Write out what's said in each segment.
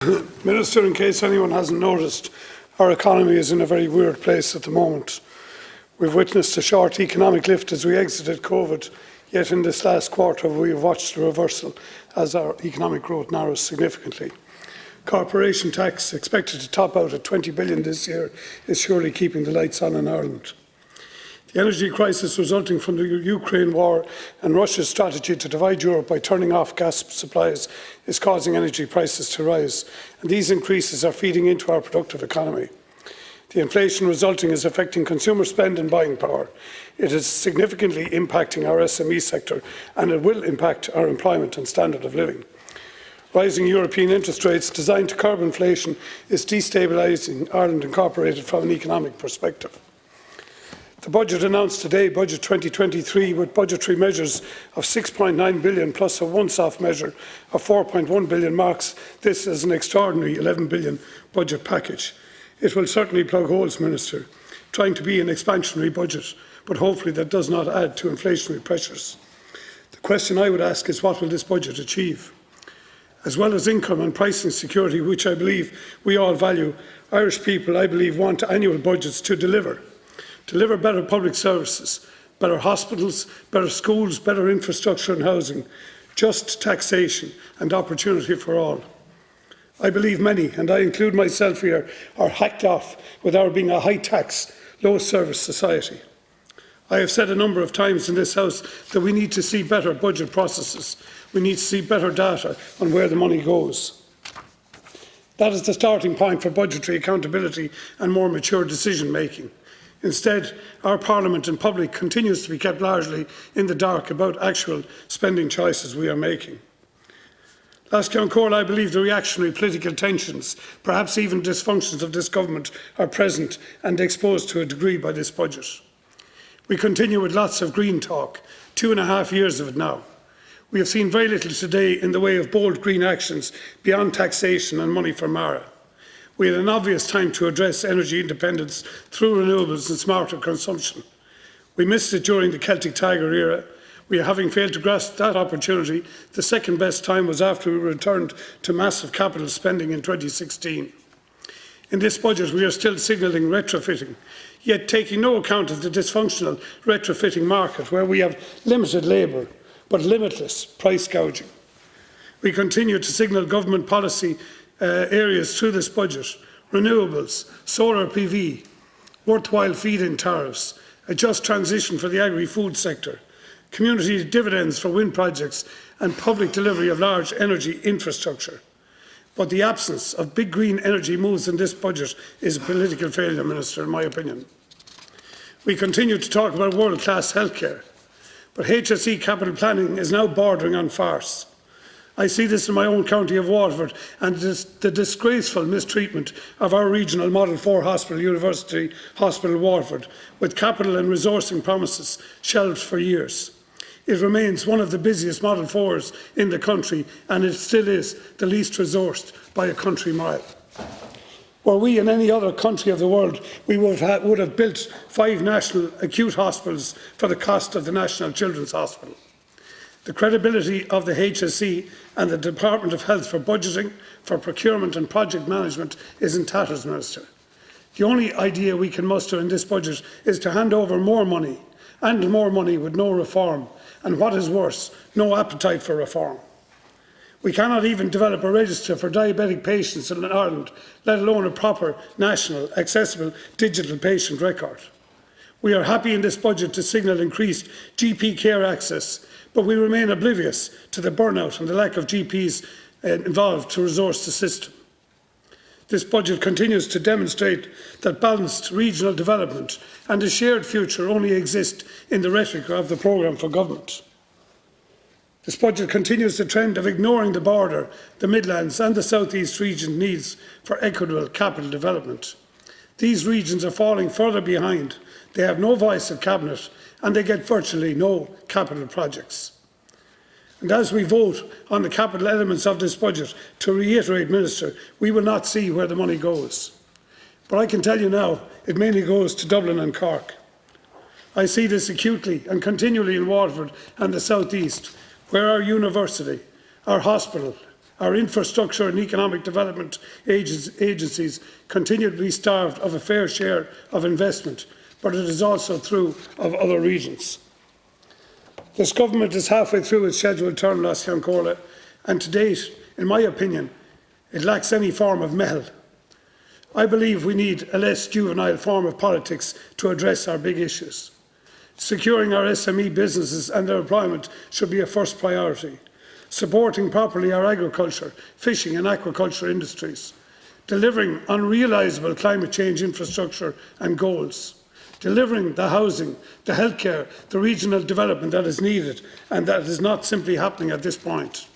Minister, in case anyone hasn't noticed, our economy is in a very weird place at the moment. We've witnessed a short economic lift as we exited COVID, yet in this last quarter we have watched a reversal as our economic growth narrows significantly. Corporation tax, expected to top out at 20 billion this year, is surely keeping the lights on in Ireland. The energy crisis resulting from the Ukraine war and Russia's strategy to divide Europe by turning off gas supplies is causing energy prices to rise, and these increases are feeding into our productive economy. The inflation resulting is affecting consumer spend and buying power. It is significantly impacting our SME sector, and it will impact our employment and standard of living. Rising European interest rates designed to curb inflation is destabilising Ireland Incorporated from an economic perspective. The budget announced today, Budget 2023, with budgetary measures of 6.9 billion plus a once-off measure of 4.1 billion, marks this as an extraordinary 11 billion budget package. It will certainly plug holes, Minister, trying to be an expansionary budget, but hopefully that does not add to inflationary pressures. The question I would ask is, what will this budget achieve? As well as income and pricing security, which I believe we all value, Irish people, I believe, want annual budgets to deliver better public services, better hospitals, better schools, better infrastructure and housing, just taxation and opportunity for all. I believe many, and I include myself here, are hacked off with our being a high-tax, low-service society. I have said a number of times in this House that we need to see better budget processes. We need to see better data on where the money goes. That is the starting point for budgetary accountability and more mature decision-making. Instead, our Parliament and public continues to be kept largely in the dark about actual spending choices we are making. Last Council, I believe the reactionary political tensions, perhaps even dysfunctions of this government, are present and exposed to a degree by this budget. We continue with lots of green talk, 2.5 years of it now. We have seen very little today in the way of bold green actions beyond taxation and money for Mara. We had an obvious time to address energy independence through renewables and smarter consumption. We missed it during the Celtic Tiger era. We, having failed to grasp that opportunity, the second best time was after we returned to massive capital spending in 2016. In this budget, we are still signalling retrofitting, yet taking no account of the dysfunctional retrofitting market, where we have limited labour but limitless price gouging. We continue to signal government policy areas through this budget: renewables, solar PV, worthwhile feed-in tariffs, a just transition for the agri-food sector, community dividends for wind projects and public delivery of large energy infrastructure. But the absence of big green energy moves in this budget is a political failure, Minister, in my opinion. We continue to talk about world-class healthcare, but HSE capital planning is now bordering on farce. I see this in my own county of Waterford, and the disgraceful mistreatment of our regional Model 4 hospital, University Hospital Waterford, with capital and resourcing promises shelved for years. It remains one of the busiest Model 4s in the country, and it still is the least resourced by a country mile. Were we in any other country of the world, we would have built 5 national acute hospitals for the cost of the National Children's Hospital. The credibility of the HSE and the Department of Health for budgeting, for procurement and project management is in tatters, Minister. The only idea we can muster in this budget is to hand over more money, and more money with no reform, and what is worse, no appetite for reform. We cannot even develop a register for diabetic patients in Ireland, let alone a proper, national, accessible digital patient record. We are happy in this budget to signal increased GP care access, but we remain oblivious to the burnout and the lack of GPs involved to resource the system. This budget continues to demonstrate that balanced regional development and a shared future only exist in the rhetoric of the programme for government. This budget continues the trend of ignoring the border, the Midlands and the South East region needs for equitable capital development. These regions are falling further behind. They have no voice at Cabinet and they get virtually no capital projects. And as we vote on the capital elements of this budget, to reiterate, Minister, we will not see where the money goes. But I can tell you now, it mainly goes to Dublin and Cork. I see this acutely and continually in Waterford and the South East, where our university, our hospital, Our infrastructure and economic development agencies continue to be starved of a fair share of investment, but it is also true of other regions. This government is halfway through its scheduled term last Ceann, and to date, in my opinion, it lacks any form of mettle. I believe we need a less juvenile form of politics to address our big issues. Securing our SME businesses and their employment should be a first priority. Supporting properly our agriculture, fishing and aquaculture industries. Delivering unrealisable climate change infrastructure and goals. Delivering the housing, the healthcare, the regional development that is needed and that is not simply happening at this point.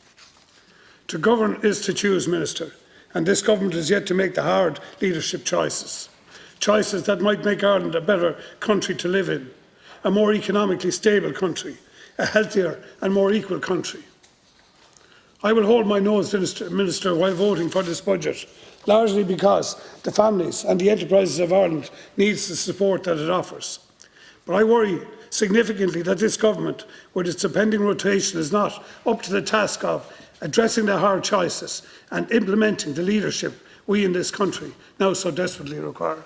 To govern is to choose, Minister, and this government is yet to make the hard leadership choices. Choices that might make Ireland a better country to live in, a more economically stable country, a healthier and more equal country. I will hold my nose, Minister, while voting for this budget, largely because the families and the enterprises of Ireland need the support that it offers. But I worry significantly that this government, with its impending rotation, is not up to the task of addressing the hard choices and implementing the leadership we in this country now so desperately require.